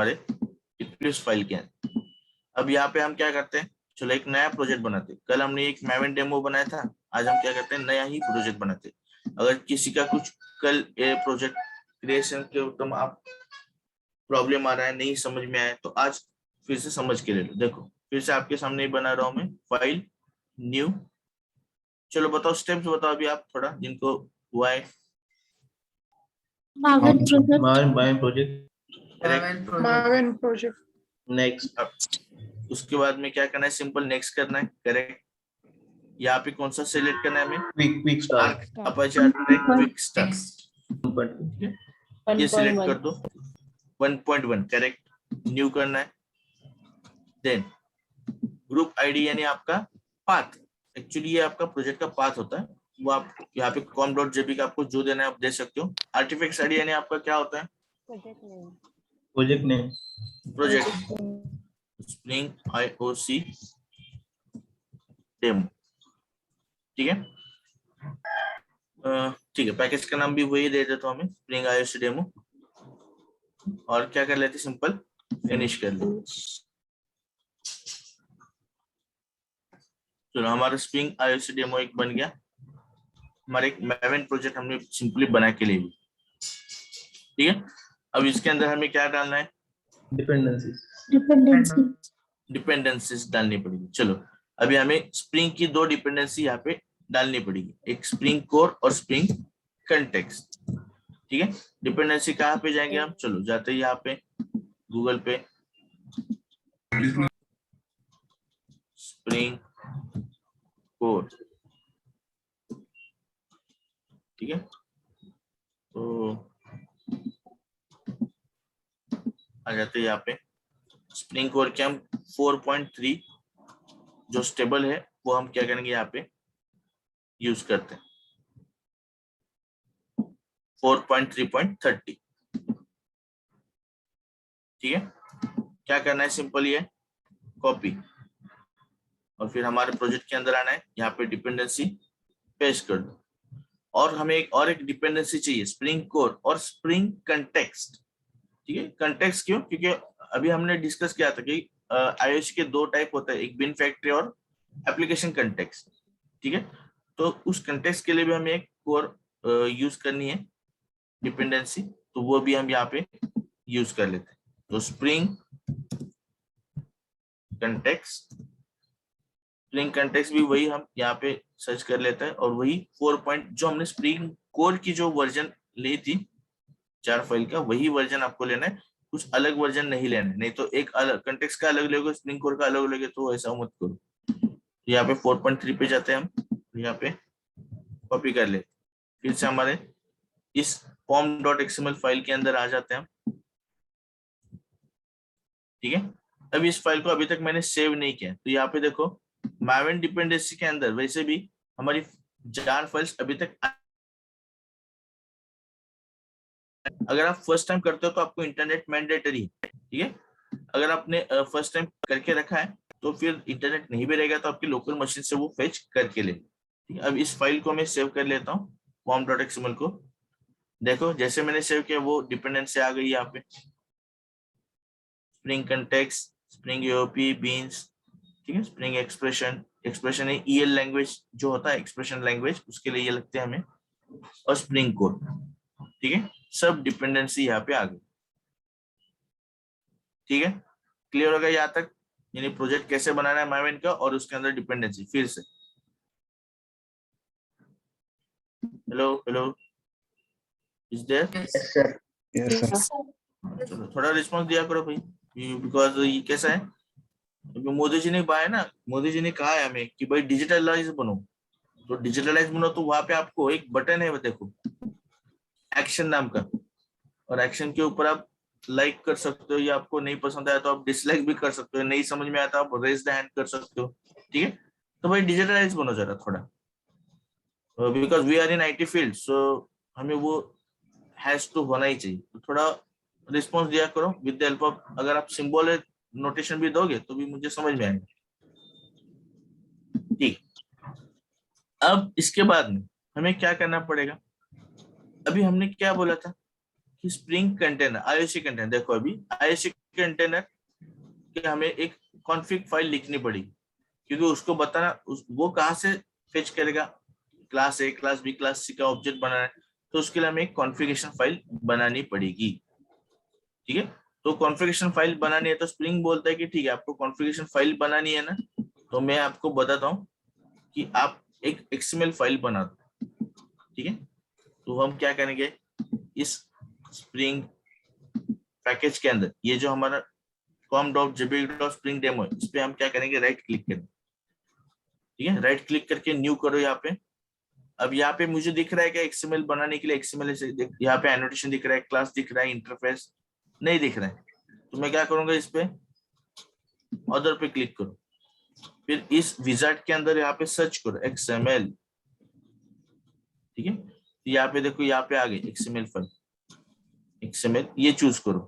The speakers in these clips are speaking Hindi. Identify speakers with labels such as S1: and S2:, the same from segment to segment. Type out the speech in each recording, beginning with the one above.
S1: हमारे इक्लिप्स फाइल के अंदर। अब यहाँ पे हम क्या करते हैं, चलो एक नया प्रोजेक्ट बनाते हैं। कल हमने एक मैवेन डेमो बनाया था, आज हम क्या करते हैं, नया ही प्रोजेक्ट बनाते हैं। अगर किसी का कुछ कल प्रोजेक्ट क्रिएशन के उत्तम आप प्रॉब्लम आ रहा है, नहीं समझ में आया, तो आज फिर से समझ के ले लो। देखो फिर से आपके सामने ही बना रहा हूं मैं, फाइल न्यू। चलो बताओ स्टेप्स बताओ अभी आप थोड़ा, जिनको हुआ है।
S2: Maven project,
S3: Maven project,
S2: Maven project,
S3: next.
S1: उसके बाद में क्या करना है, सिंपल नेक्स्ट करना है, करेक्ट। यहाँ पे कौन सा सिलेक्ट करना है हमें,
S3: quick start,
S1: aperture quick start, ये सिलेक्ट कर दो। 1.1 करेक्ट, न्यू करना है। देन ग्रुप आईडी यानी आपका पाथ, एक्चुअली ये आपका प्रोजेक्ट का पाथ होता है, वो आप यहाँ पे com.jp का आपको जो देना है आप दे सकते हो। आर्टिफैक्ट्स आईडी यानी आपका क्या होता है,
S3: project name,
S1: project spring IOC demo, ठीक है। ठीक है, पैकेज का नाम भी वही दे देता हूँ हमें, स्प्रिंग IOC डेमो। और क्या कर लेते, सिंपल फिनिश कर लेते। चलो हमारा स्प्रिंग IOC डेमो एक बन गया। हमारे एक मैवेन प्रोजेक्ट हमने सिंपली बना के ले ली, ठीक है। अब इसके अंदर हमें क्या डालना है, डिपेंडेंसीज डालनी पड़ेगी। चलो अभी हमें स्प्रिंग की दो डिपेंडेंसी यहाँ पे डालनी पड़ेगी, एक स्प्रिंग कोर और स्प्रिंग कंटेक्स्ट, ठीक है। डिपेंडेंसी कहाँ पे जाएंगे हम, चलो जाते हैं यहाँ पे गूगल पे, स्प्रिंग कोर, ठीक है। तो आ जाते हैं यहाँ पे स्प्रिंग कोर के हम 4.3 जो स्टेबल है वो हम क्या करेंगे, यहाँ पे यूज करते हैं 4.3.30, ठीक है। क्या करना है, सिंपल ये कॉपी, और फिर हमारे प्रोजेक्ट के अंदर आना है, यहाँ पे डिपेंडेंसी पेस्ट कर दो। और हमें एक डिपेंडेंसी चाहिए, स्प्रिंग कोर और स्प्रिंग कंटेक्स्ट, ठीक है। कंटेक्स्ट क्यों, क्योंकि अभी हमने डिस्कस किया था कि IOC के दो टाइप होता है, एक बिन फैक्ट्री और एप्लीकेशन कंटेक्स्ट, ठीक है। तो उस कंटेक्स्ट के लिए भी हमें एक कोर यूज करनी है डिपेंडेंसी, तो वो भी हम यहाँ पे यूज कर लेते हैं। तो स्प्रिंग कंटेक्स्ट, स्प्रिंग कंटेक्स्ट भी वही हम यहाँ पे सर्च कर लेते हैं, और वही 4 जो हमने स्प्रिंग कोर की जो वर्जन ली थी 4 फाइल का, वही वर्जन आपको लेना है, कुछ अलग वर्जन नहीं लेना है, नहीं तो एक अलग कंटेक्स्ट का अलग लोगे, स्प्रिंग कोर का अलग लोगे, तो ऐसा मत करो। यहाँ पे 4.3 पे जाते हैं हम, यहाँ पे कॉपी कर ले, फिर से हमारे इस form.xml फाइल के अंदर आ जाते हैं हम, ठीक है। अब इस फाइल को अभी तक मैंने सेव नहीं किया, तो यहाँ पे देखो मैवेन डिपेंडेंसी के अंदर वैसे भी हमारी 4 फाइल्स अभी तक, अगर आप फर्स्ट टाइम करते हो तो आपको इंटरनेट मैंडेटरी है, ठीक है। अगर आपने फर्स्ट टाइम करके रखा है तो फिर इंटरनेट नहीं भी रहेगा तो आपकी लोकल मशीन से वो फेच करके ले, ठीक है। अब इस फाइल को मैं सेव कर लेता हूँ, form.xml को। देखो जैसे मैंने सेव किया वो डिपेंडेंसी आ गई यहाँ पे, spring context, spring AOP, beans, ठीक है। स्प्रिंग एक्सप्रेशन है EL लैंग्वेज जो होता है, एक्सप्रेशन लैंग्वेज, उसके लिए ये लगते हैं हमें, और स्प्रिंग कोड, ठीक है। सब डिपेंडेंसी यहाँ पे आ गई, ठीक है। क्लियर होगा यहाँ तक, यानी प्रोजेक्ट कैसे बनाना है मैवेन का, और उसके अंदर डिपेंडेंसी। फिर से hello is there,
S3: yes sir,
S1: चलो थोड़ा रिस्पॉन्स दिया करो भाई, बिकॉज ये कैसा है, मोदी जी ने कहा है ना, मोदी जी ने कहा है हमें कि भाई डिजिटलाइज बनो, तो डिजिटलाइज बनो, तो वहां पे आपको एक बटन है, वो देखो एक्शन नाम का, और एक्शन के ऊपर आप लाइक कर सकते हो, या आपको नहीं पसंद आया तो आप डिसलाइक भी कर सकते हो, नहीं समझ में आया तो आप रेज द हैंड कर सकते हो, ठीक है। तो भाई डिजिटलाइज बनो जरा थोड़ा, because we are in IT field, so हमें वो हैज टू होना ही चाहिए, तो थोड़ा रिस्पॉन्स दिया करो विद द हेल्प ऑफ, अगर आप सिंबल नोटेशन भी दोगे तो भी मुझे समझ में आएगा, ठीक। अब इसके बाद में हमें क्या करना पड़ेगा, अभी हमने क्या बोला था कि स्प्रिंग कंटेनर आईओसी कंटेनर, देखो अभी आईओसी कंटेनर के हमें एक कॉन्फ़िग फाइल लिखनी पड़ी, क्योंकि उसको बताना वो कहाँ से फेच करेगा, class A, class B, class C का ऑब्जेक्ट बनाना है, तो उसके लिए हमें एक कॉन्फ़िगरेशन फाइल बनानी पड़ेगी। ठीक है, तो कॉन्फ़िगरेशन फाइल बनानी है तो स्प्रिंग बोलता है कि ठीक है आपको कॉन्फ़िगरेशन फाइल बनानी है ना, तो मैं आपको बताता हूँ कि आप एक XML फाइल बना दो। ठीक है, तो हम क्या करेंगे, इस स्प्रिंग पैकेज के अंदर ये जो हमारा com.jpeg.spring_demo है, इस पे हम क्या करेंगे, राइट क्लिक करेंगे। ठीक है, राइट क्लिक करके न्यू करो यहाँ पे। अब यहाँ पे मुझे दिख रहा है कि XML बनाने के लिए XML से यहाँ पे एनोटेशन दिख रहा है, क्लास दिख रहा है, इंटरफेस नहीं दिख रहा है, तो मैं क्या करूंगा, इस पे अदर पे क्लिक करो, फिर इस विजार्ड के अंदर यहाँ पे सर्च करो XML। ठीक है, यहाँ पे देखो, यहाँ पे आ गई XML फाइल, XML ये चूज करो।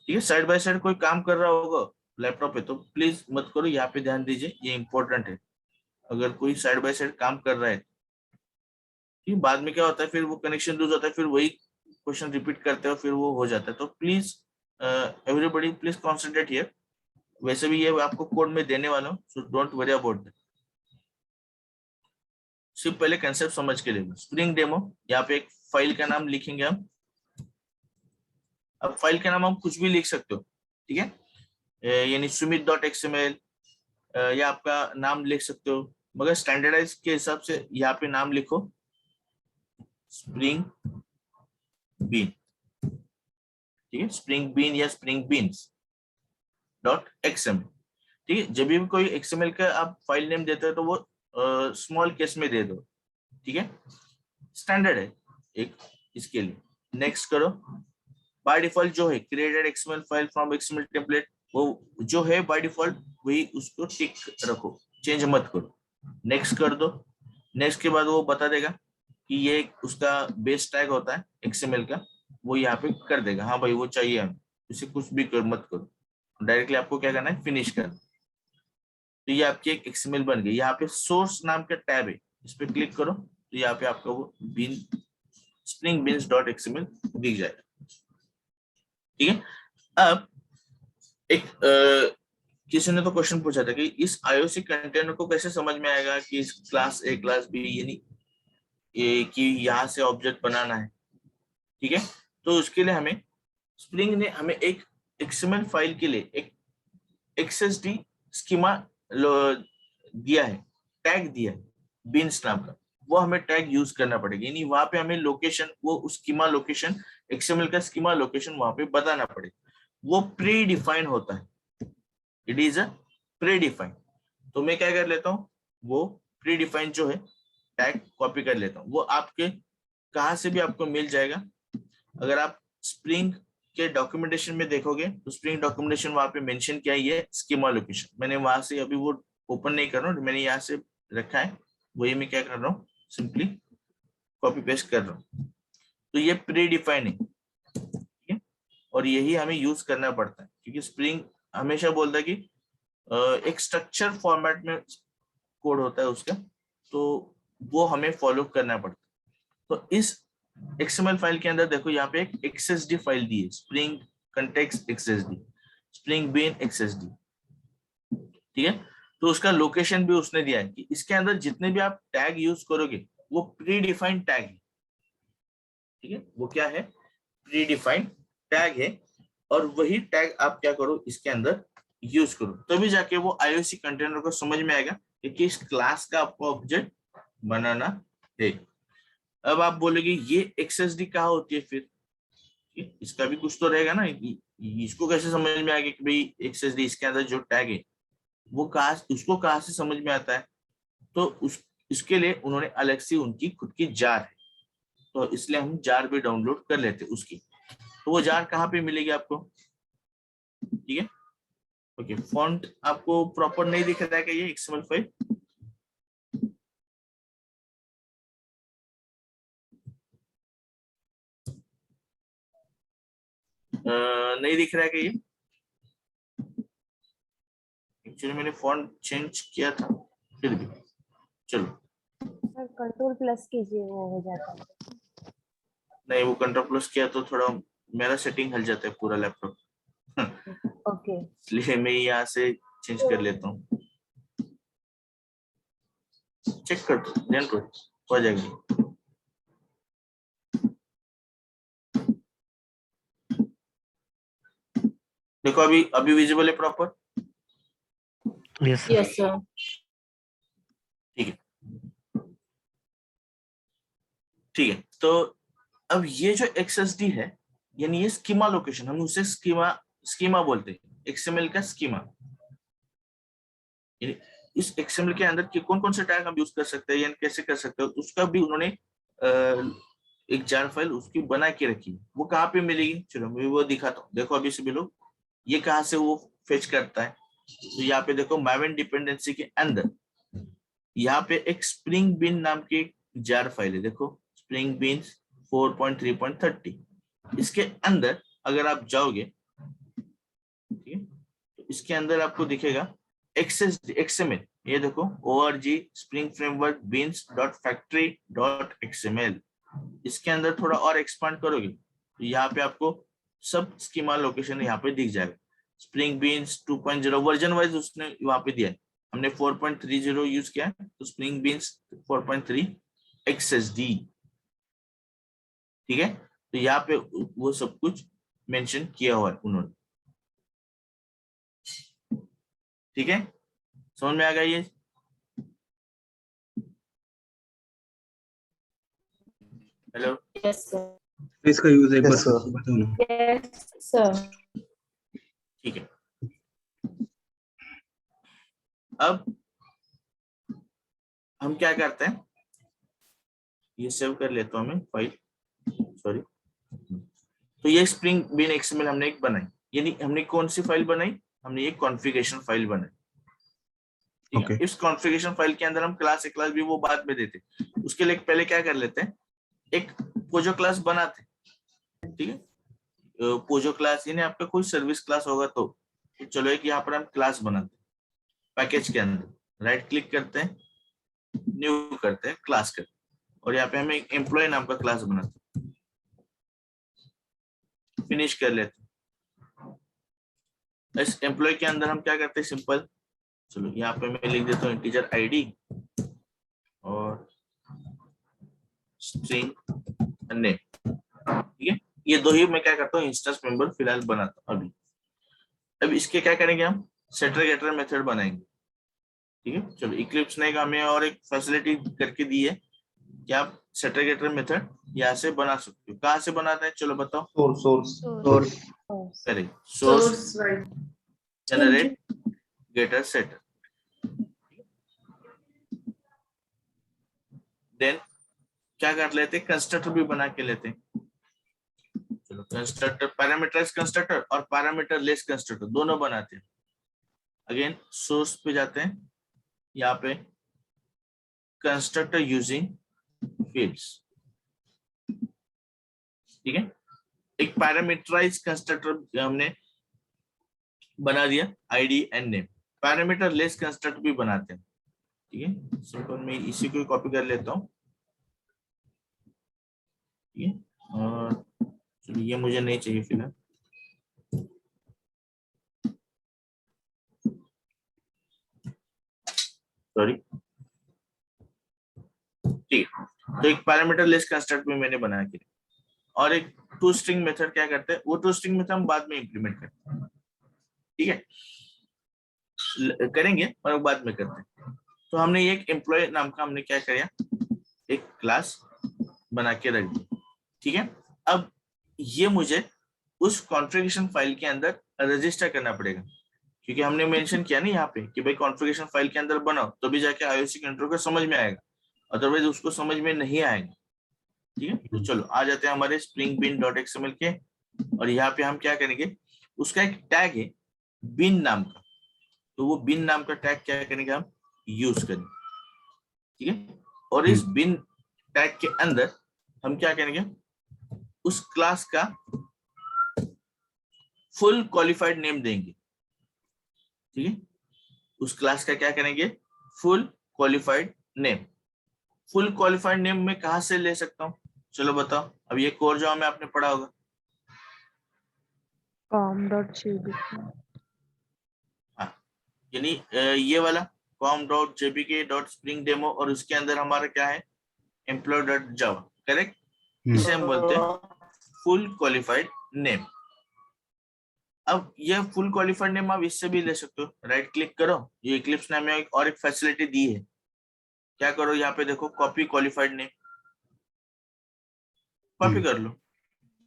S1: ठीक है, साइड बाय साइड कोई काम कर रहा होगा लैपटॉप पे तो प्लीज मत करो, यहाँ पे ध्यान दीजिए, ये इंपॉर्टेंट है। अगर कोई साइड बाय साइड काम कर रहा है, ठीक, बाद में क्या होता है, फिर वो कनेक्शन लूज होता है, फिर वही क्वेश्चन रिपीट करते हो, फिर वो हो जाता है। तो please everybody please concentrate here. वैसे भी ये आपको कोड में देने वाला हूँ, so don't worry about that. सिर्फ पहले कंसेप्ट समझ के लिए, स्प्रिंग डेमो, यहाँ पे एक फाइल का नाम लिखेंगे हम। अब फाइल का नाम हम कुछ भी लिख सकते हो, ठीक है, यानी sumit.xml या आपका नाम लिख सकते हो, मगर स्टैंडर्डाइज के हिसाब से यहाँ पे नाम लिखो स्प्रिंग बीन। ठीक है, स्प्रिंग बीन या स्प्रिंग बीन्स .xml। ठीक है, जब भी कोई XML का आप फाइल नेम देते हो तो वो स्मॉल केस में दे दो। ठीक है, स्टैंडर्ड है एक इसके लिए। नेक्स्ट करो, बाय डिफॉल्ट जो है created XML file from XML template, वो जो है बाय डिफॉल्ट वही, उसको टिक रखो, चेंज मत करो। नेक्स्ट कर दो। नेक्स्ट के बाद वो बता देगा कि ये उसका बेस टैग होता है XML का, वो यहाँ पे कर देगा, हाँ भाई वो चाहिए हमें, इसे कुछ भी कर मत करो, डायरेक्टली आपको क्या करना है, फिनिश करना। तो ये आपकी एक XML बन गई। यहाँ पे सोर्स नाम का टैब है, इस पे क्लिक करो, तो यहाँ पे आपका वो बीन स्प्रिंग बीन्स .xml दिख जाएगा। ठीक है, अब एक किसी ने तो क्वेश्चन पूछा था कि इस आईओसी कंटेनर को कैसे समझ में आएगा कि इस क्लास ए क्लास बी यानी कि यहाँ से ऑब्जेक्ट बनाना है। ठीक है, तो उसके लिए हमें स्प्रिंग ने हमें एक XML फाइल के लिए एक XSD स्कीमा दिया है, टैग दिया है बीन्स नाम का, वो हमें टैग यूज करना पड़ेगा, यानी वहां पे हमें लोकेशन, वो स्कीमा लोकेशन, XML का स्कीमा लोकेशन वहां पे बताना पड़ेगा। वो प्री डिफाइन होता है, it is a pre define. तो मैं क्या कर लेता हूँ, वो प्री डिफाइन जो है टैग कॉपी कर लेता हूँ, वो आपके कहाँ से भी आपको मिल जाएगा। अगर आप स्प्रिंग के डॉक्यूमेंटेशन में देखोगे तो स्प्रिंग डॉक्यूमेंटेशन वहां पे मेंशन किया ही है स्कीमा लोकेशन, मैंने वहां से अभी वो ओपन नहीं कर रहा हूँ, मैंने यहाँ से रखा है, वही मैं क्या कर रहा हूँ, सिंपली कॉपी पेस्ट कर रहा हूँ। तो ये प्री डिफाइन है, ठीक है, और यही हमें यूज करना पड़ता है, क्योंकि स्प्रिंग हमेशा बोलता है कि एक स्ट्रक्चर फॉर्मेट में कोड होता है उसका, तो वो हमें फॉलो करना पड़ता है। तो इस XML फाइल के अंदर देखो, यहाँ पे एक XSD फाइल दी है, spring context XSD, spring bean XSD। ठीक है, तो उसका लोकेशन भी उसने दिया है कि इसके अंदर जितने भी आप टैग यूज करोगे वो प्री डिफाइंड टैग है। ठीक है, वो क्या है, प्री डिफाइंड टैग है, और वही टैग आप क्या करो, इसके अंदर यूज करो, तभी जाके वो आईओसी कंटेनर को समझ में आएगा कि किस क्लास का आपको ऑब्जेक्ट बनाना है। अब आप बोलोगे ये XSD कहाँ होती है फिर, इसका भी कुछ तो रहेगा ना, इसको कैसे समझ में आएगा कि भाई XSD इसके अंदर जो टैग है वो कहाँ, उसको कहाँ से समझ में आता है। तो इसके लिए उन्होंने अलग से उनकी खुद की जार है, तो इसलिए हम जार भी डाउनलोड कर लेते उसकी। तो वो जार कहाँ पे मिलेगी आपको, ठीक है, ओके। फॉन्ट आपको प्रॉपर नहीं दिख रहा है क्या, ये XML फाइल, नहीं दिख रहा है क्या ये, एक्चुअली मैंने फॉन्ट चेंज किया था, फिर भी चलो।
S4: सर कंट्रोल प्लस कीजिए, वो हो जाता है।
S1: नहीं, वो कंट्रोल प्लस किया तो थोड़ा मेरा सेटिंग हिल जाता है पूरा लैपटॉप,
S4: ओके
S1: इसलिए मैं यहाँ से चेंज कर लेता हूँ। चेक कर दो, ध्यान करो, हो जाएगी। देखो अभी अभी विजिबल है प्रॉपर।
S2: Yes,
S4: यस सर
S1: ठीक है, ठीक है। तो अब ये जो XSD है, यानी ये स्कीमा लोकेशन, हम उसे स्कीमा स्कीमा बोलते हैं, XML का स्कीमा। यानी इस XML के अंदर के कौन कौन से टैग हम यूज कर सकते हैं, यानी कैसे कर सकते हैं, उसका भी उन्होंने एक जार फाइल उसकी बना के रखी है। वो कहाँ पे मिलेगी, चलो मैं वो दिखाता हूँ। देखो अभी सभी लोग, ये कहाँ से वो फेच करता है, तो यहाँ पे देखो मैवन डिपेंडेंसी के अंदर यहाँ पे एक स्प्रिंग बीन नाम की एक जार फाइल है। देखो स्प्रिंग बीन्स 4.3.30, इसके अंदर अगर आप जाओगे, ठीक है, तो इसके अंदर आपको दिखेगा XML। ये देखो org spring framework beans.factory.xml। इसके अंदर थोड़ा और एक्सपांड करोगे तो यहाँ पे आपको सब स्कीमा लोकेशन यहाँ पे दिख जाएगा। स्प्रिंग बीन्स 2.0 वर्जन वाइज उसने वहां पे दिया है, हमने 4.30 यूज किया तो स्प्रिंग बीन्स 4.3 XSD, ठीक है। तो यहाँ पे वो सब कुछ मेंशन किया हुआ है उन्होंने, ठीक है। समझ में आ गया ये? हेलो,
S4: यस सर
S5: इसका यूज एक
S3: Yes,
S5: बार
S3: sir.
S5: बताओ ना।
S4: यस सर
S1: ठीक है। अब हम क्या करते हैं, ये सेव कर लेता हूं मैं फाइल, सॉरी। तो ये स्प्रिंग बीन XML हमने एक बनाई, यानी हमने कौन सी फाइल बनाई, हमने एक कॉन्फ़िगरेशन फाइल बनाई, ठीक है।
S5: Okay.
S1: इस कॉन्फ़िगरेशन फाइल के अंदर हम क्लास भी वो बाद में देते, उसके लिए पहले क्या कर लेते हैं, एक पोजो क्लास बनाते हैं, ठीक है। पोजो क्लास यानी आपका कोई सर्विस क्लास होगा तो चलो एक यहाँ पर हम क्लास बनाते हैं, पैकेज के अंदर राइट क्लिक करते हैं, न्यू करते हैं, क्लास करते हैं, और यहाँ पे हमें एक एम्प्लॉय नाम का क्लास बनाते हैं, फिनिश कर लेते हैं। इस एम्प्लॉय के अंदर हम क्या करते हैं, सिंपल, चलो यहाँ पे मैं लिख देता हूँ इंटीजर ID और स्ट्रिंग नेम, ठीक है। ये दो ही मैं क्या करता हूँ इंस्टेंस मेंबर फिलहाल बनाता हूँ अभी। अब इसके क्या करेंगे, हम सेटर गेटर मेथड बनाएंगे, ठीक है। चलो इक्लिप्स ने हमें और एक फैसिलिटी करके दी है कि आप सेटर गेटर मेथड यहाँ से बना सकते हो। कहाँ से बनाते हैं, चलो बताओ।
S3: Source.
S1: करें source
S2: right.
S1: Generate getter setter, then क्या कर लेते हैं, कंस्ट्रक्टर भी बना के लेते हैं। चलो कंस्ट्रक्टर, पैरामीटराइज कंस्ट्रक्टर और पैरामीटर लेस कंस्ट्रक्टर दोनों बनाते हैं। अगेन सोर्स पे जाते हैं, यहाँ पे कंस्ट्रक्टर यूजिंग फील्ड्स, ठीक है। एक पैरामीटराइज कंस्ट्रक्टर हमने बना दिया, ID and name. Parameter less constructor भी बनाते हैं, ठीक है। सिंपल मैं इसी को कॉपी कर लेता हूँ, ठीक है। और चलिए ये मुझे नहीं चाहिए फिलहाल, सॉरी, ठीक है। तो एक पैरामीटर लेस कंस्ट्रक्ट भी मैंने बना के, और एक टू स्ट्रिंग मेथड क्या करते हैं, वो टू स्ट्रिंग मेथड हम बाद में इंप्लीमेंट करते हैं, ठीक है, करेंगे और बाद में करते हैं। तो हमने एक एम्प्लॉय नाम का हमने क्या किया, एक क्लास बना के रख दिया, ठीक है। अब ये मुझे उस कॉन्फ़िगरेशन फाइल के अंदर रजिस्टर करना पड़ेगा, क्योंकि हमने मेंशन किया ना यहाँ पे कि भाई कॉन्फ़िगरेशन फाइल के अंदर बनाओ तो भी जाके IOC कंट्रोल को समझ में आएगा, अदरवाइज उसको समझ में नहीं आएगा, ठीक है। तो चलो आ जाते हैं हमारे स्प्रिंग बीन डॉट XML के, और यहाँ पे हम क्या करेंगे, उसका एक टैग है बिन नाम का, तो वो बिन नाम का टैग क्या करेंगे, हम यूज करेंगे, ठीक है। और इस बिन टैग के अंदर हम क्या करेंगे, उस क्लास का फुल क्वालिफाइड नेम देंगे, ठीक है। उस क्लास का क्या करेंगे, full qualified name. Full qualified name में कहां से ले सकता हूं, चलो बताओ। अब ये कोर जावा में आपने पढ़ा होगा,
S2: com.jpk
S1: यानी ये वाला com.jpk.springdemo और उसके अंदर हमारा क्या है employee.java, करेक्ट। इसे हम बोलते हैं फुल क्वालिफाइड नेम। अब ये फुल क्वालिफाइड नेम आप इससे भी ले सकते हो, राइट क्लिक करो, ये इक्लिप्स ने हमें और एक फैसिलिटी दी है, क्या करो यहाँ पे देखो कॉपी क्वालिफाइड नेम, कॉपी कर लो,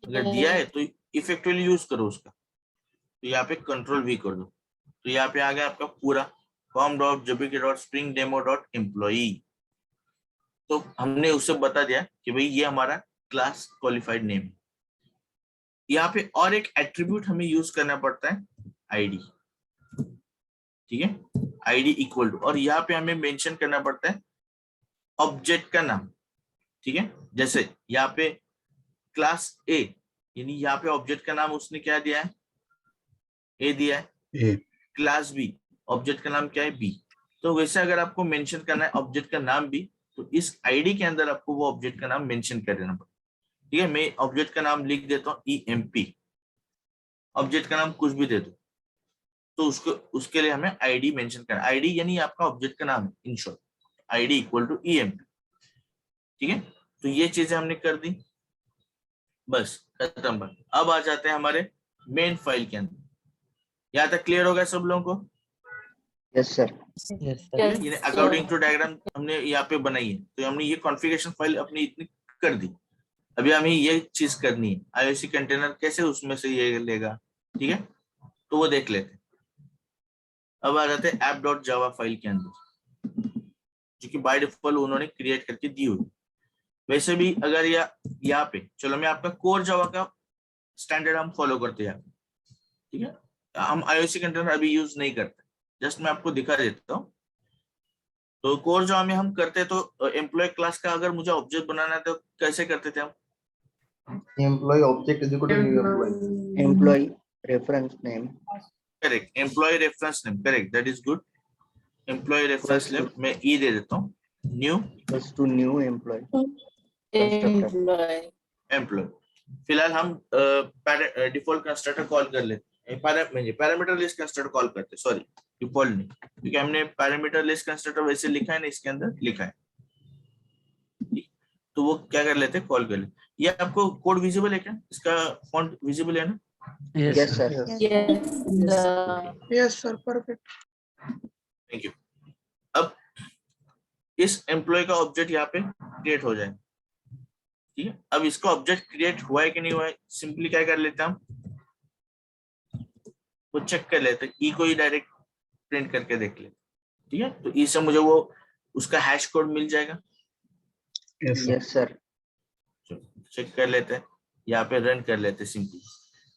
S1: अगर दिया है तो इफेक्टिवली यूज करो उसका, तो यहाँ पे कंट्रोल भी कर दो, तो यहाँ पे आ गया आपका पूरा com.jpk.springdemo.employee। तो हमने उससे बता दिया कि भाई ये हमारा क्लास क्वालिफाइड नेम है। यहाँ पे और एक एट्रीब्यूट हमें यूज करना पड़ता है आईडी, ठीक है, आईडी इक्वल टू, और यहाँ पे हमें मेंशन करना पड़ता है ऑब्जेक्ट का नाम, ठीक है। जैसे यहाँ पे क्लास ए, यानी यहाँ पे ऑब्जेक्ट का नाम उसने क्या दिया है, ए दिया है। क्लास बी, ऑब्जेक्ट का नाम क्या है, बी। तो वैसे अगर आपको मेंशन करना है ऑब्जेक्ट का नाम भी, तो इस आईडी के अंदर आपको वो ऑब्जेक्ट का नाम मेंशन कर देना पड़ेगा, ठीक है। मैं ऑब्जेक्ट का नाम लिख देता हूँ EMP, ऑब्जेक्ट का नाम कुछ भी दे दो, तो उसके लिए हमें आईडी मेंशन करना, आईडी यानी आपका ऑब्जेक्ट का नाम है, in short ID equal to EMP, ठीक है। तो ये चीजें हमने कर दी, बस खत्म बात। अब आ जाते हैं हमारे मेन फाइल के अंदर। यहाँ तक क्लियर हो गया सब लोगों को?
S5: Yes sir.
S1: ये अकॉर्डिंग टू डायग्राम हमने यहाँ पे बनाई है, तो हमने ये कॉन्फ़िगरेशन फाइल अपनी इतनी कर दी। अभी हमें ये चीज करनी है, IOC कंटेनर कैसे उसमें से ये लेगा, ठीक है, तो वो देख लेते हैं। अब आ जाते हैं app.java फाइल के अंदर, जो कि बाय डिफॉल्ट उन्होंने क्रिएट करके दी हुई। वैसे भी अगर यहाँ पे चलो मैं आपका कोर जावा का स्टैंडर्ड हम फॉलो करते हैं, ठीक है। हम IOC कंटेनर अभी यूज नहीं करते, जस्ट मैं आपको दिखा देता हूँ। तो कोर जावा में हम करते तो एम्प्लॉय क्लास का अगर मुझे ऑब्जेक्ट बनाना है तो कैसे करते थे हम?
S3: Employee object is equal to new employee.
S5: Employee reference name.
S1: Correct, employee reference name, correct, that is good. Employee reference name मैं ई दे देता हूँ, new
S5: Equals to new employee.
S1: Employee. फिलहाल हम डिफॉल्ट कंस्ट्रक्टर कॉल कर लेते हैं, पैरामीटर लिस्ट कंस्ट्रक्टर कॉल करते हैं, सॉरी डिफॉल्ट नहीं, क्योंकि हमने पैरामीटर लिस्ट कंस्ट्रक्टर वैसे लिखा है ना, इसके अंदर लिखा है, तो वो क्या कर लेते हैं, कॉल कर लेते। ये आपको कोड विजिबल है क्या, इसका फॉन्ट विजिबल है ना?
S5: Yes sir.
S4: Yes sir, perfect.
S1: Thank you. अब इस एम्प्लॉय का ऑब्जेक्ट यहाँ पे क्रिएट हो जाए, ठीक है। अब इसका ऑब्जेक्ट क्रिएट हुआ है कि नहीं हुआ है, सिंपली क्या कर लेते हैं हम, वो चेक कर लेते हैं, ई को ही डायरेक्ट प्रिंट करके देख लेते, ठीक है। तो ई से मुझे वो उसका हैश कोड मिल जाएगा।
S5: Yes sir.
S1: चेक कर लेते हैं, यहाँ पे रन कर लेते हैं सिंपली।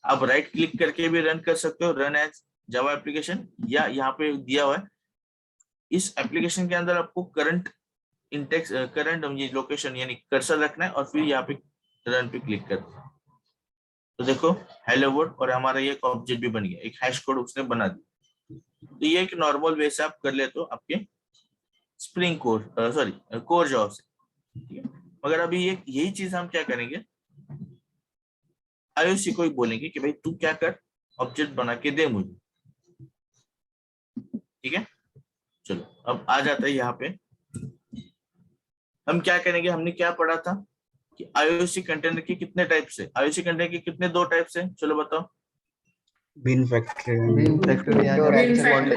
S1: आप राइट क्लिक करके भी रन कर सकते हो, रन एज जावा एप्लीकेशन, या यहाँ पे दिया हुआ है इस एप्लीकेशन के अंदर आपको करंट इंडेक्स, करंट लोकेशन यानी कर्सर रखना है, और फिर यहाँ पे रन पे क्लिक कर दो। तो देखो हेलो वर्ल्ड, और हमारा ये एक ऑब्जेक्ट भी बन गया, एक हैश कोड उसने बना दिया। तो ये एक नॉर्मल वे से आप कर लेते हो आपके spring core, sorry core Java से, ठीक है। मगर अभी ये यही चीज हम क्या करेंगे, IOC को ही बोलेंगे कि भाई तू क्या कर, ऑब्जेक्ट बना के दे मुझे, ठीक है। चलो अब आ जाता है यहाँ पे, हम क्या करेंगे, हमने क्या पढ़ा था कि IOC कंटेनर के कितने टाइप्स है, IOC कंटेनर के कितने दो टाइप्स है, चलो बताओ।
S6: bin factory
S3: Bin factory and application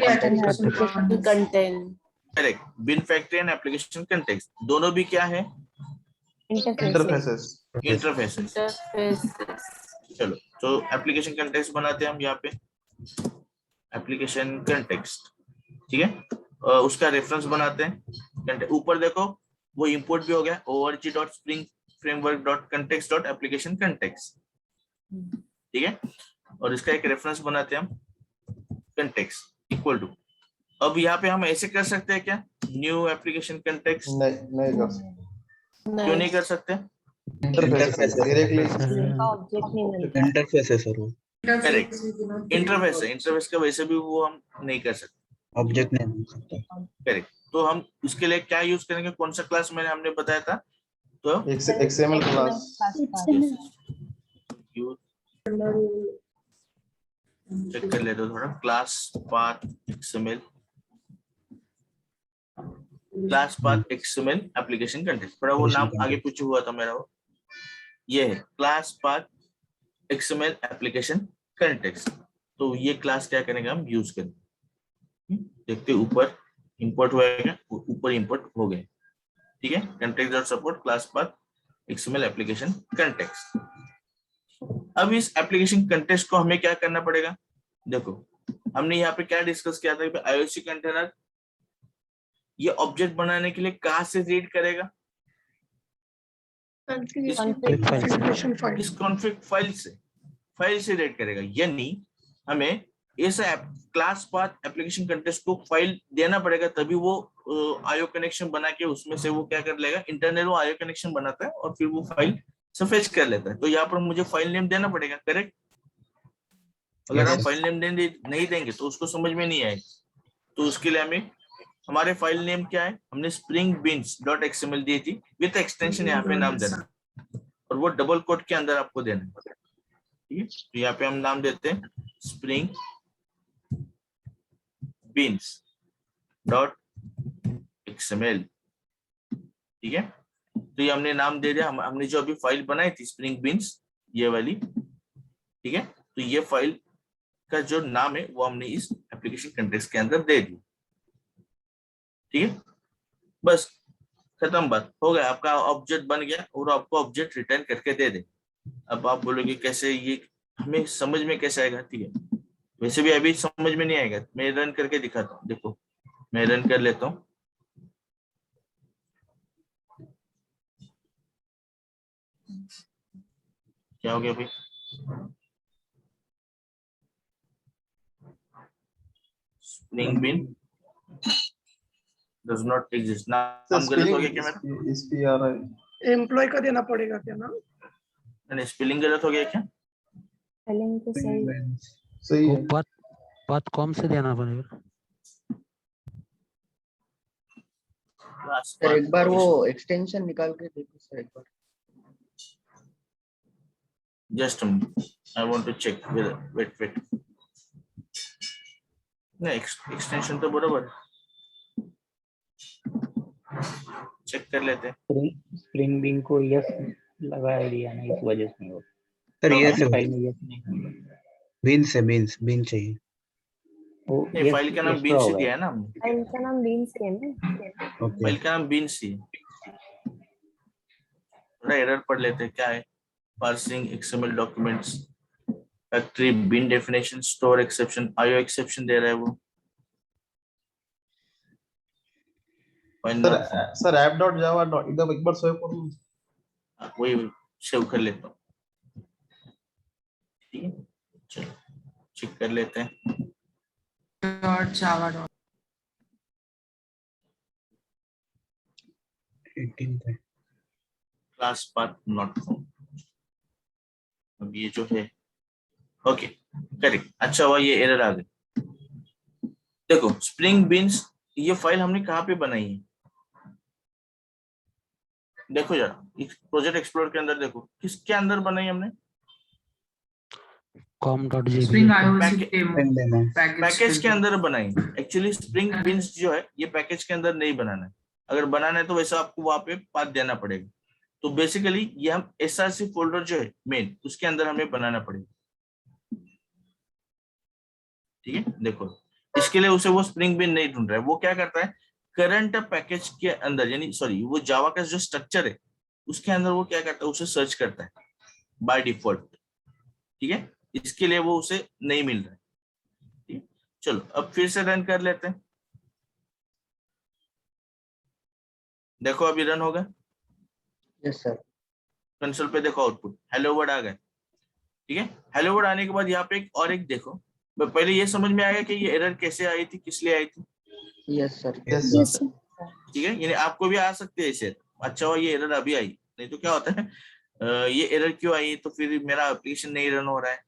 S4: Content.
S1: Correct, bean factory and application context, दोनों भी क्या है,
S3: interfaces.
S1: इंटरफेसेस। चलो तो एप्लीकेशन कंटेक्स्ट बनाते हैं हम यहाँ पे, एप्लीकेशन कंटेक्स्ट, ठीक है। उसका रेफरेंस बनाते हैं, ऊपर देखो वो इंपोर्ट भी हो गया, org.springframework.context.application-context, ठीक है। और इसका एक रेफरेंस बनाते हैं हम, कंटेक्स्ट इक्वल टू। अब यहाँ पे हम ऐसे कर सकते हैं क्या, न्यू एप्लीकेशन कंटेक्स्ट,
S3: नहीं कर सकते.
S1: क्यों नहीं कर सकते?
S3: Interfaces. Directly.
S4: Object नहीं मिलता.
S6: interface है सर वो
S1: करेक्ट, इंटरफेस है, इंटरफेस का वैसे भी वो हम नहीं कर सकते,
S6: ऑब्जेक्ट नहीं बन सकता।
S1: करेक्ट। तो हम उसके लिए क्या यूज करेंगे, कौन सा क्लास मैंने हमने बताया था, तो
S3: XML class.
S1: चेक कर लेते हो थोड़ा, class path XML, class path XML application context, थोड़ा वो नाम आगे पीछे हुआ था मेरा, वो ये है class path XML application context. तो ये क्लास क्या करेंगे हम यूज करेंगे, देखते ऊपर इंपोर्ट होएगा, ऊपर इंपोर्ट हो गए, ठीक है। Context dot support class path XML application context. अब इस एप्लीकेशन कंटेक्स्ट को हमें क्या करना पड़ेगा, देखो हमने यहाँ पे क्या डिस्कस किया था कि IOC कंटेनर ये ऑब्जेक्ट बनाने के लिए कहाँ से रीड करेगा,
S4: कॉन्फ़िगरेशन फाइल
S1: इस कॉन्फ़िग फाइल से रीड करेगा। यानी हमें ऐसा क्लास पाथ एप्लीकेशन कंटेक्स्ट को फाइल देना पड़ेगा, तभी वो IO कनेक्शन बना के उसमें से वो क्या कर लेगा, इंटरनल वो IO कनेक्शन बनाता है और फिर वो फाइल से फेच कर लेता है। तो यहाँ पर मुझे फाइल नेम देना पड़ेगा, करेक्ट। अगर हम फाइल नेम नहीं देंगे तो उसको समझ में नहीं आएगा। तो उसके लिए हमें हमारे फाइल नेम क्या है, हमने स्प्रिंग बीन्स डॉट XML दी थी विथ एक्सटेंशन यहाँ पे नाम देना, और वो डबल कोट के अंदर आपको देना है, ठीक है। तो यहाँ पे हम नाम देते हैं स्प्रिंग बीन्स डॉट XML, ठीक है। तो ये हमने नाम दे दिया, हमने जो अभी फाइल बनाई थी स्प्रिंग बीन्स ये वाली, ठीक है। तो ये फाइल का जो नाम है वो हमने इस एप्लीकेशन कंटेक्स्ट के अंदर दे दी, ठीक है। बस खत्म, बात हो गया, आपका ऑब्जेक्ट बन गया और आपको ऑब्जेक्ट रिटर्न करके दे दे। अब आप बोलोगे कैसे, ये हमें समझ में कैसे आएगा, ठीक है। वैसे भी अभी समझ में नहीं आएगा, मैं रन करके दिखाता हूँ। देखो मैं रन कर लेता हूँ, क्या हो गया भाई, spring bean does not exist। नाम गलत हो गया क्या मेरा,
S3: SPRI
S4: एम्प्लॉय का देना पड़ेगा क्या नाम?
S1: मैंने स्पेलिंग गलत हो गया क्या,
S4: स्पेलिंग तो सही
S3: सही
S2: वो
S3: है।
S2: बात कॉम से देना पड़ेगा।
S5: सर एक बार वो एक्सटेंशन निकाल के देखो सर एक बार।
S1: Just I want to check, wait नहीं, एक्सटेंशन तो बराबर चेक कर लेते हैं।
S7: स्प्रिंग बीन को यस लगा दिया ना, इस वजह से वो
S6: सर ये से
S7: फाइल में यस नहीं होगा।
S6: बीन चाहिए।
S7: वो
S1: नहीं, फाइल का नाम
S7: एक्स्ट्रा
S1: बीन्स ही
S7: होगा।
S1: दिया है ना हमने,
S4: फाइल का नाम बीन्स है ना।
S6: ओके
S1: फाइल का नाम बीन्स ही है। थोड़ा एरर पढ़ लेते हैं, क्या है, parsing XML documents factory bean definition store exception IO exception दे रहा है वो।
S3: सर app.java डॉट एकदम एक बार सेव कर लो।
S1: वही सेव कर लेता हूँ, ठीक है। चलो चेक कर लेते हैं,
S4: जावा
S6: 18 पे
S1: क्लास पाथ नॉट फाउंड। अब ये जो है, ओके करेक्ट, अच्छा हुआ ये एरर आ गई। देखो स्प्रिंग बीन्स ये फाइल हमने कहाँ पे बनाई है, देखो जरा प्रोजेक्ट एक्सप्लोर के अंदर देखो, किसके अंदर बनाई हमने,
S2: com.jpg
S1: पैकेज के अंदर बनाई। एक्चुअली स्प्रिंग बीन्स जो है ये पैकेज के अंदर नहीं बनाना है, अगर बनाना है तो वैसा आपको वहां पे पाथ देना पड़ेगा। तो बेसिकली ये हम SRC फोल्डर जो है मेन, उसके अंदर हमें बनाना पड़ेगा, ठीक है। देखो इसके लिए उसे वो स्प्रिंग बीन नहीं ढूंढ रहा है, वो क्या करता है करंट पैकेज के अंदर, यानी सॉरी वो जावा का जो स्ट्रक्चर है उसके अंदर वो क्या करता है, उसे सर्च करता है बाय डिफॉल्ट, ठीक है। इसके लिए वो उसे नहीं मिल रहा है, ठीक है। चलो अब फिर से रन कर लेते हैं, देखो अभी रन होगा,
S5: यस सर।
S1: कंसोल पे देखो आउटपुट हेलो वर्ड आ गया, ठीक है। हेलो वर्ड आने के बाद यहाँ पे एक देखो, पहले ये समझ में आया कि ये एरर कैसे आई थी, किस लिए आई थी,
S5: यस सर।
S1: ठीक है। यानी आपको भी आ सकते हैं ऐसे, अच्छा हुआ ये एरर अभी आई, नहीं तो क्या होता है ये एरर क्यों आई, तो फिर मेरा एप्लीकेशन नहीं रन हो रहा है।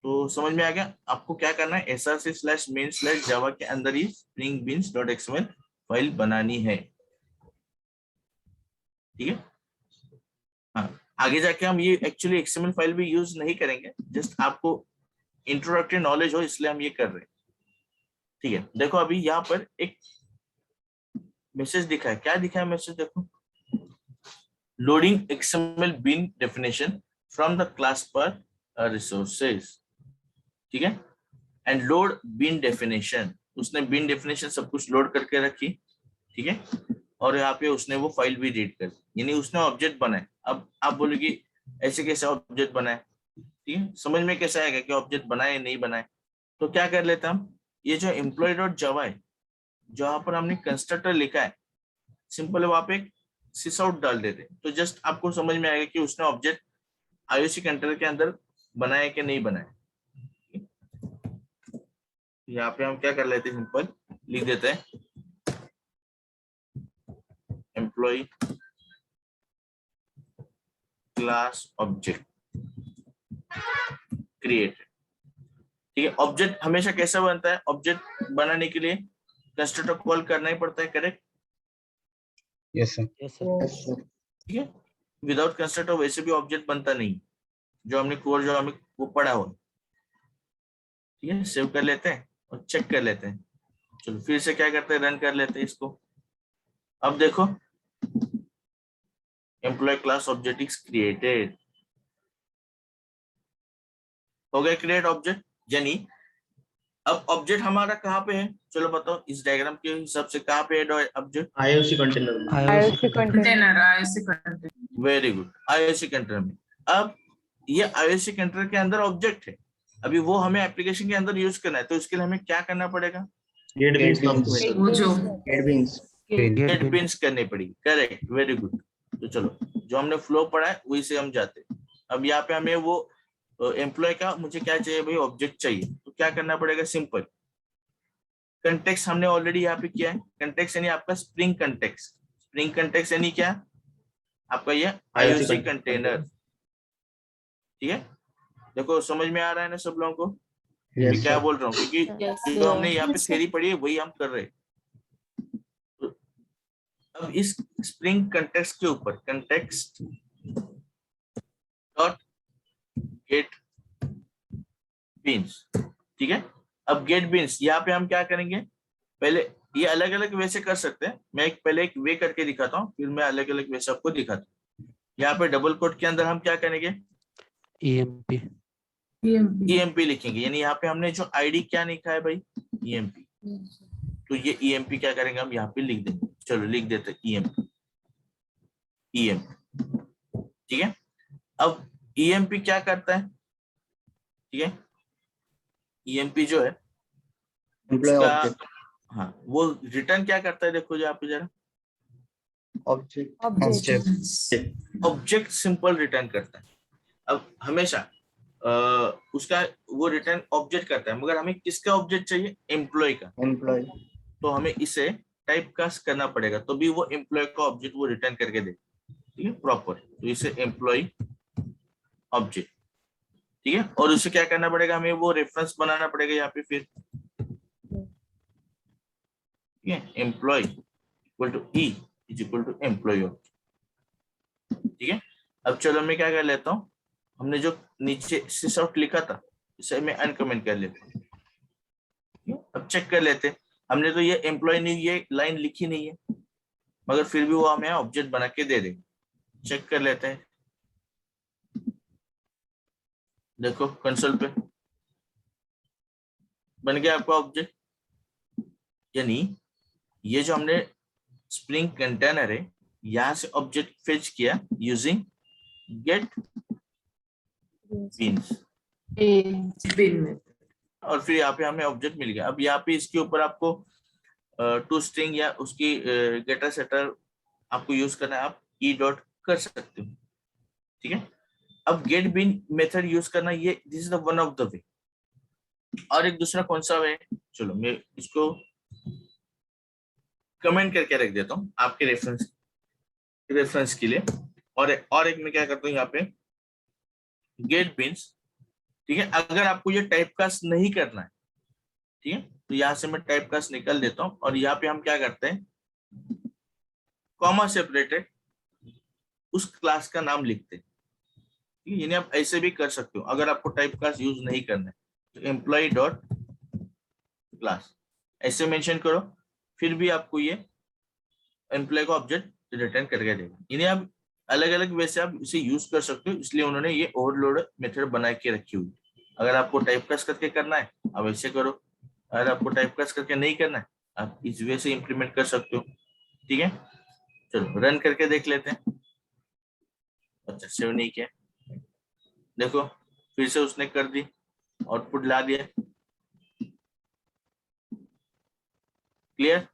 S1: तो समझ में आ गया आपको क्या करना है, src/main/java के अंदर ही spring beans dot XML file बनानी है, ठीक है। हाँ आगे जाके हम ये एक्चुअली XML फाइल भी यूज नहीं करेंगे, जस्ट आपको इंट्रोडक्टरी नॉलेज हो, इसलिए हम ये कर रहे हैं। ठीक है, देखो अभी यहाँ पर एक मैसेज दिखा है, क्या दिखा है मैसेज, देखो, loading XML bean definition from the class path resources. ठीक है, एंड लोड बीन डेफिनेशन, उसने बीन डेफिनेशन सब कुछ लोड करके रखी। ठीक है, और यहाँ पे उसने वो फाइल भी रीड कर, यानी उसने ऑब्जेक्ट बनाए। अब आप बोलोगे ऐसे कैसे ऑब्जेक्ट बनाए, ठीक है, समझ में कैसे आएगा कि ऑब्जेक्ट बनाए नहीं बनाए। तो क्या कर लेते हम, ये जो एम्प्लॉय डॉट जावा है, जहां पर हमने कंस्ट्रक्टर लिखा है, सिंपल वहां पे सिस आउट डाल देते, तो जस्ट आपको समझ में आएगा कि उसने ऑब्जेक्ट आईओसी कंट्रोलर के अंदर बनाया कि नहीं बनाया। यहाँ पे हम क्या कर लेते हैं, सिंपल लिख देते हैं एम्प्लॉय क्लास ऑब्जेक्ट क्रिएटेड। ठीक है, ऑब्जेक्ट हमेशा कैसा बनता है, ऑब्जेक्ट बनाने के लिए कंस्ट्रक्टर कॉल करना ही पड़ता है, correct?
S6: Yes sir.
S2: Yes sir.
S5: Yes, sir.
S1: ठीक है, विदाउट कंस्ट्रक्टर वैसे भी ऑब्जेक्ट बनता नहीं, जो हमने कोर जो हमें वो पढ़ा हुआ। ठीक है, सेव कर लेते हैं और चेक कर लेते हैं। चलो फिर से क्या करते हैं, रन कर लेते हैं इसको। अब देखो employee class object is created, हो गया क्रिएट ऑब्जेक्ट। यानी अब ऑब्जेक्ट हमारा कहाँ पे है, चलो बताओ इस डायग्राम के हिसाब से कहाँ पे है ऑब्जेक्ट?
S3: IOC कंटेनर में।
S2: IOC
S4: container IOC container.
S1: Very good, IOC container में। अब ये आईओसी कंटेनर के अंदर ऑब्जेक्ट है, अभी वो हमें एप्लीकेशन के अंदर यूज करना है, तो इसके लिए हमें क्या करना पड़ेगा?
S3: गेट बीन्स
S4: वो जो
S5: Get beans.
S1: गेट बिन्स करनी पड़ेगी, करेक्ट, वेरी गुड। तो चलो जो हमने फ्लो पढ़ा है वही से हम जाते हैं। अब यहाँ पे हमें वो एम्प्लॉय का मुझे क्या चाहिए भाई, ऑब्जेक्ट चाहिए, तो क्या करना पड़ेगा, सिंपल कंटेक्स्ट हमने ऑलरेडी यहाँ पे किया है। कंटेक्स्ट यानी आपका स्प्रिंग कंटेक्स्ट, स्प्रिंग कंटेक्स्ट यानी क्या, आपका ये आईओसी कंटेनर। ठीक है, देखो समझ में आ रहा है ना सब लोगों को मैं
S5: Yes,
S1: क्या
S5: sir.
S1: बोल रहा हूँ, क्योंकि जो हमने यहाँ पे थ्योरी पढ़ी है वही हम कर रहे हैं। तो अब इस स्प्रिंग कंटेक्स्ट के ऊपर कंटेक्स्ट डॉट गेट बीन्स। ठीक है, अब गेट बीन्स यहाँ पे हम क्या करेंगे, पहले ये अलग अलग वे से कर सकते हैं, मैं पहले एक वे करके दिखाता हूँ, फिर मैं अलग अलग वे से आपको दिखाता हूँ। यहाँ पे डबल कोट के अंदर हम क्या करेंगे,
S2: EMP
S1: ईएमपी लिखेंगे, यानी यहाँ पे हमने जो आईडी क्या लिखा है भाई, ईएमपी, तो ये ईएमपी क्या करेंगे हम यहाँ पे लिख देंगे। चलो लिख देते हैं ईएमपी, ठीक है। अब ईएमपी क्या करता है, ठीक है, ईएमपी जो है
S5: Employee
S1: उसका,
S5: object.
S1: हाँ वो रिटर्न क्या करता है, देखो जो आप जरा,
S5: Object.
S1: ऑब्जेक्ट सिंपल रिटर्न करता है। अब हमेशा उसका वो रिटर्न ऑब्जेक्ट करता है, मगर हमें किसका ऑब्जेक्ट चाहिए, एम्प्लॉय का,
S5: Employee.
S1: तो हमें इसे टाइप कास्ट करना पड़ेगा, तो भी वो एम्प्लॉय का ऑब्जेक्ट वो रिटर्न करके दे, ठीक है, प्रॉपर। तो इसे एम्प्लॉय ऑब्जेक्ट, ठीक है, और उसे क्या करना पड़ेगा, हमें वो रेफरेंस बनाना पड़ेगा यहाँ पे फिर, ठीक है, employee equal to E is equal to employee object, ठीक है। अब चलो मैं क्या कर लेता हूँ, हमने जो नीचे सिस आउट लिखा था इसे मैं अनकमेंट कर लेता हूँ। अब चेक कर लेते हैं, हमने तो ये एम्प्लॉय ने ये लाइन लिखी नहीं है, मगर फिर भी वो हमें ऑब्जेक्ट बना के दे देगा। चेक कर लेते हैं, देखो कंसोल पे बन गया आपका ऑब्जेक्ट। यानी ये जो हमने स्प्रिंग कंटेनर है यहां से ऑब्जेक्ट फेच किया यूजिंग गेट बीन्स, और फिर यहाँ पे हमें ऑब्जेक्ट मिल गया। अब यहाँ पे इसके ऊपर आपको टू स्ट्रिंग या उसकी गेटर सेटर आपको यूज करना है, आप ई डॉट कर सकते हो, ठीक है। अब गेट बीन मेथड यूज करना, ये this is the one of the way. और एक दूसरा कौन सा वे, चलो मैं इसको कमेंट करके रख देता हूँ आपके रेफरेंस के लिए। और एक मैं क्या करता हूँ यहाँ पे गेट बीन्स, ठीक है। अगर आपको ये टाइप कास्ट नहीं करना है, ठीक है, तो यहाँ से मैं टाइप कास्ट निकाल देता हूँ, और यहाँ पे हम क्या करते हैं, कॉमा सेपरेटेड उस क्लास का नाम लिखते हैं, ठीक है। यानी आप ऐसे भी कर सकते हो अगर आपको टाइप कास्ट यूज नहीं करना है, एम्प्लॉय डॉट क्लास ऐसे मेंशन करो, फिर भी आपको ये एम्प्लॉय का ऑब्जेक्ट रिटर्न करके देगा। इन्हें आप अलग अलग वे से आप इसे यूज कर सकते हो, इसलिए उन्होंने ये ओवरलोड मेथड बना के रखी हुई। अगर आपको टाइप कास्ट करके करना है आप ऐसे करो, अगर आपको टाइप कास्ट करके नहीं करना है आप इस वे से इंप्लीमेंट कर सकते हो। ठीक है, चलो रन करके देख लेते हैं। अच्छा सेव नहीं किया, देखो फिर से उसने कर दी, आउटपुट ला दिया। क्लियर?